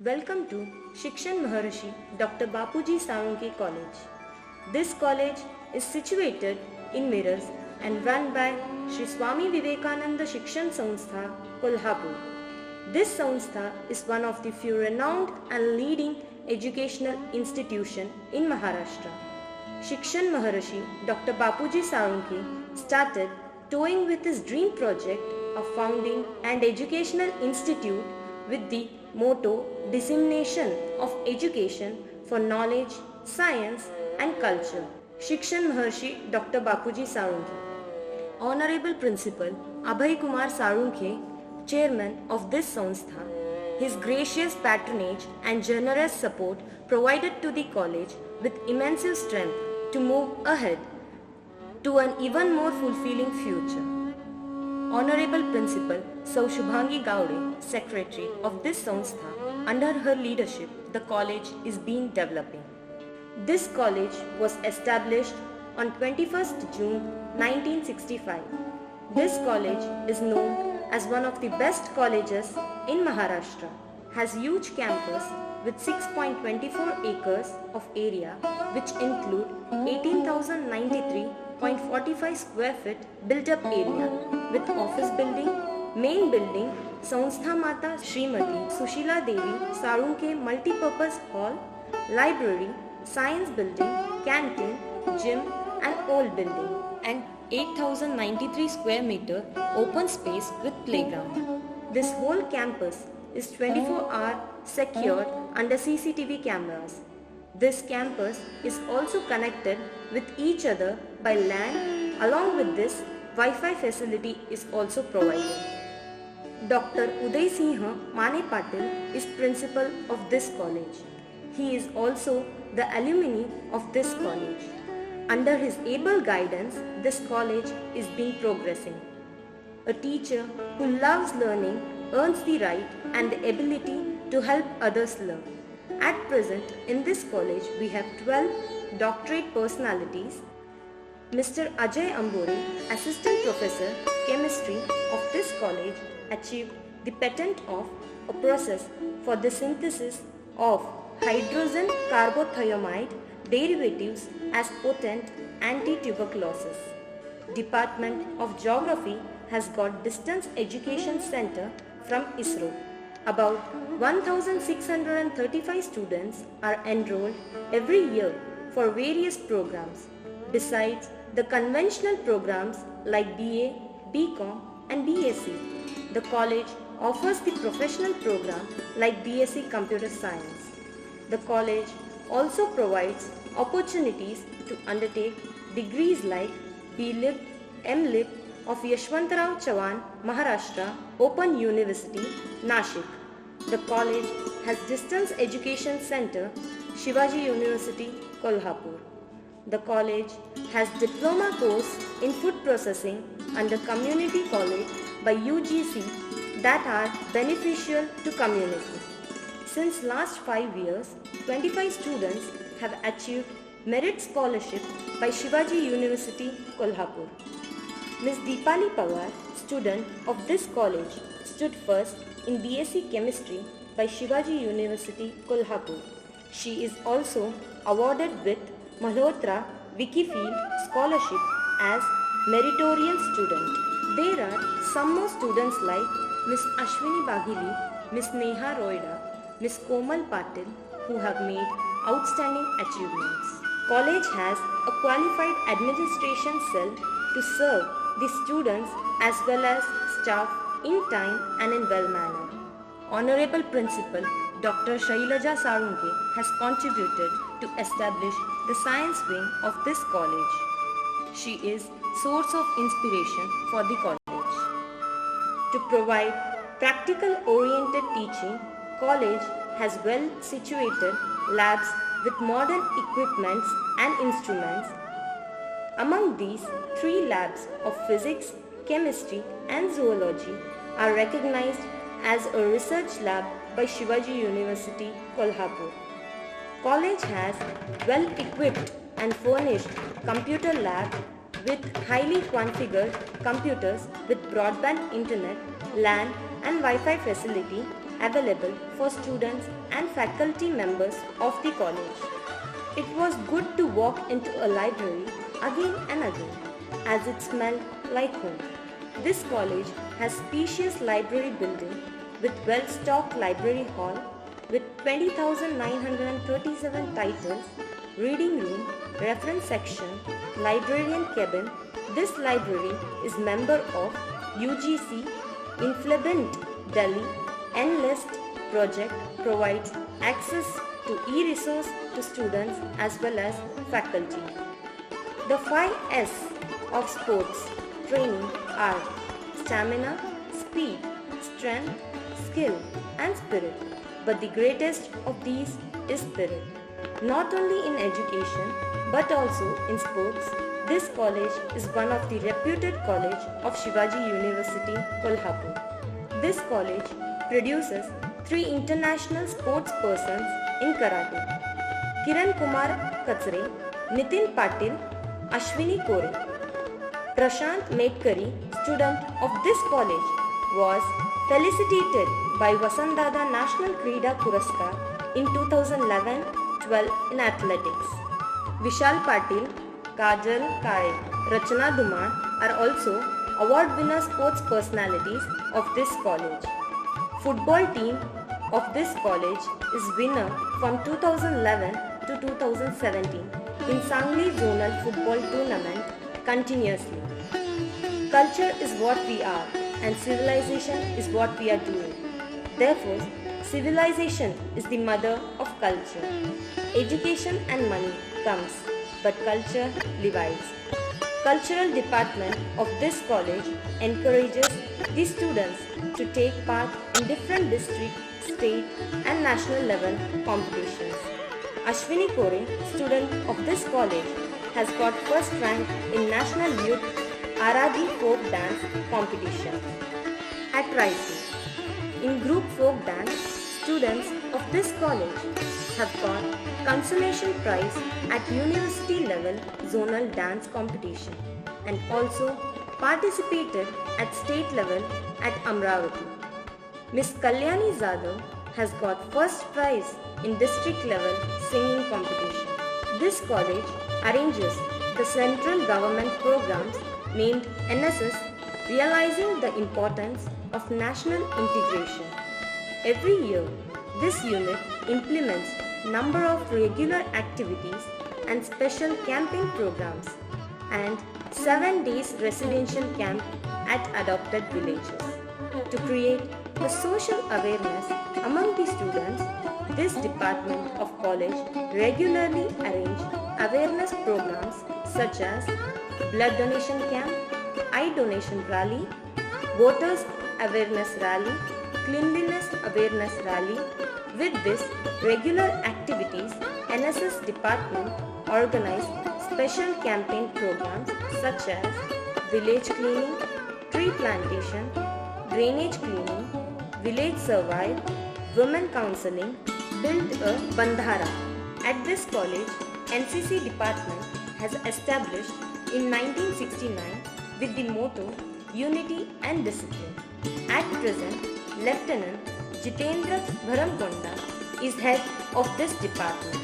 Welcome to Shikshan Maharishi Dr. Bapuji Sarunke College. This college is situated in Mirrors and run by Sri Swami Vivekananda Shikshan Samstha, Kolhapur. This Samstha is one of the few renowned and leading educational institution in Maharashtra. Shikshan Maharishi Dr. Bapuji Sarunke started toying with his dream project of founding an educational institute with the motto dissemination of education for knowledge, science and culture. Shikshan Maharishi Dr. Bapuji Sarunke. Honorable Principal Abhay Kumar Sarunke, Chairman of this Samstha, his gracious patronage and generous support provided to the college with immense strength to move ahead to an even more fulfilling future. Honorable Principal Sau Shubhangi Gowde, Secretary of this Samstha, under her leadership, the college is being developing. This college was established on 21st June 1965. This college is known as one of the best colleges in Maharashtra, has huge campus with 6.24 acres of area which include 18,093.45 square feet built up area with office building, main building, Samstha Mata Srimati Sushila Devi Sarunke Multipurpose Hall, library, science building, canteen, gym and old building and 8,093 square meter open space with playground. This whole campus is 24-hour secured under CCTV cameras. This campus is also connected with each other by LAN. Along with this, Wi-Fi facility is also provided. Dr. Uday Singh Mane Patil is principal of this college. He is also the alumni of this college. Under his able guidance, this college is being progressing. A teacher who loves learning earns the right and the ability to help others learn. At present, in this college, we have 12 doctorate personalities. Mr. Ajay Ambore, Assistant Professor, Chemistry of this college, achieved the patent of a process for the synthesis of hydrogen carbothiamide derivatives as potent anti-tuberculosis. Department of Geography has got Distance Education Center from ISRO. About 1,635 students are enrolled every year for various programs. Besides the conventional programs like BA, BCom and BSc, the college offers the professional program like BSc Computer Science. The college also provides opportunities to undertake degrees like B.Lib, M.Lib of Yashwantrao Chavan, Maharashtra Open University, Nashik. The college has Distance Education Center, Shivaji University, Kolhapur. The college has diploma course in food processing under Community College by UGC that are beneficial to community. Since last 5 years, 25 students have achieved merit scholarship by Shivaji University, Kolhapur. Ms. Deepali Pawar, student of this college, stood first in BSc Chemistry by Shivaji University, Kolhapur. She is also awarded with Malhotra Wikifield Scholarship as meritorious student. There are some more students like Ms. Ashwini Baghili, Ms. Neha Roida, Ms. Komal Patil who have made outstanding achievements. College has a qualified administration cell to serve the students as well as staff in time and in well manner. Honorable Principal Dr. Shailaja Sarunke has contributed to establish the science wing of this college. She is source of inspiration for the college. To provide practical oriented teaching, college has well situated labs with modern equipments and instruments. Among these, 3 labs of physics, chemistry and zoology are recognized as a research lab by Shivaji University, Kolhapur. College has well-equipped and furnished computer lab with highly configured computers with broadband internet, LAN and Wi-Fi facility available for students and faculty members of the college. It was good to walk into a library again and again, as it smelled like home. This college has spacious library building with well-stocked library hall with 20,937 titles, reading room, reference section, librarian cabin. This library is member of UGC Inflabent Delhi Enlist project, provides access to e-resource to students as well as faculty. The 5 S of sports training are stamina, speed, strength, skill and spirit. But the greatest of these is spirit. Not only in education but also in sports, this college is one of the reputed college of Shivaji University, Kolhapur. This college produces 3 international sports persons in karate: Kiran Kumar Kachre, Nitin Patil, Ashwini Kore. Prashant Medkari, student of this college, was felicitated by Vasantdada National Krida Puraskar in 2011-12 in athletics. Vishal Patil, Kajal Kare, Rachana Dumar are also award-winner sports personalities of this college. Football team of this college is winner from 2011 to 2017 in Sangli Zonal Football Tournament continuously. Culture is what we are and civilization is what we are doing. Therefore, civilization is the mother of culture. Education and money comes, but culture divides. Cultural department of this college encourages the students to take part in different district, state and national level competitions. Ashwini Kore, student of this college, has got first rank in National Youth Aradi Folk Dance Competition. At Raipur, in group folk dance, students of this college have got consolation prize at university level zonal dance competition and also participated at state level at Amravati. Miss Kalyani Zadav has got first prize in district level singing competition. This college arranges the central government programs named NSS, realizing the importance of national integration. Every year, this unit implements number of regular activities and special camping programs and 7 days residential camp at adopted villages. To create the social awareness among the students, this department of college regularly arrange awareness programs such as blood donation camp, eye donation rally, voters awareness rally, cleanliness awareness rally. With this regular activities, NSS department organize special campaign programs such as village cleaning, tree plantation, drainage cleaning, village survive, women counseling, build a bandhara. At this college, NCC department has established in 1969 with the motto Unity and Discipline. At present, Lieutenant Jitendra Bharamkonda is head of this department.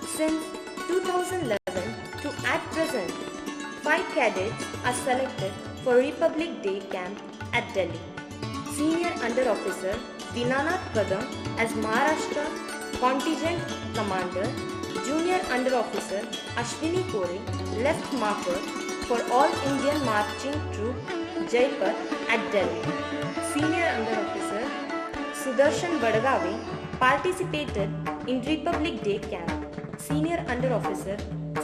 Since 2011 to at present, 5 cadets are selected for Republic Day camp at Delhi. Senior Under Officer Dinanath Kadam as Maharashtra Contingent Commander, Junior Under Officer Ashwini Kore, left marker for All Indian Marching Troop Jaipat at Delhi. Senior Under Officer Sudarshan Badgave participated in Republic Day camp. Senior Under Officer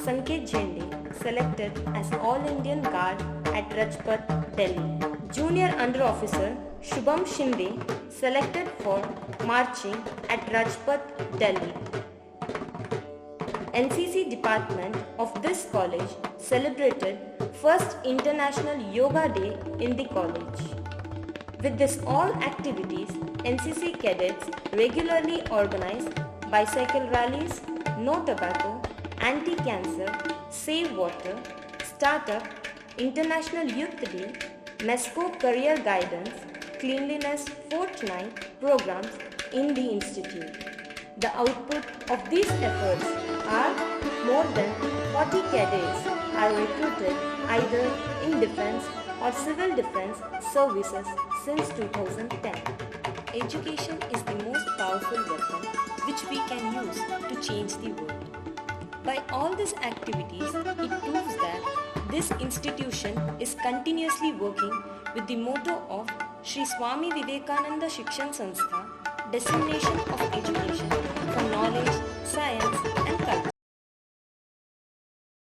Sanket Jhende selected as All Indian Guard at Rajpath, Delhi. Junior Under Officer Shubham Shinde selected for marching at Rajpath, Delhi. NCC department of this college celebrated first International Yoga Day in the college. With this all activities, NCC cadets regularly organize bicycle rallies, no tobacco, anti-cancer, save water, startup, International Youth Day, MESCO career guidance, cleanliness fortnight programs in the institute. The output of these efforts are more than 40 cadets are recruited either in defense or civil defense services since 2010. Education is the most powerful weapon which we can use to change the world. By all these activities, it proves that this institution is continuously working with the motto of Sri Swami Vivekananda Shikshan Sanstha, dissemination of education for knowledge, science and culture.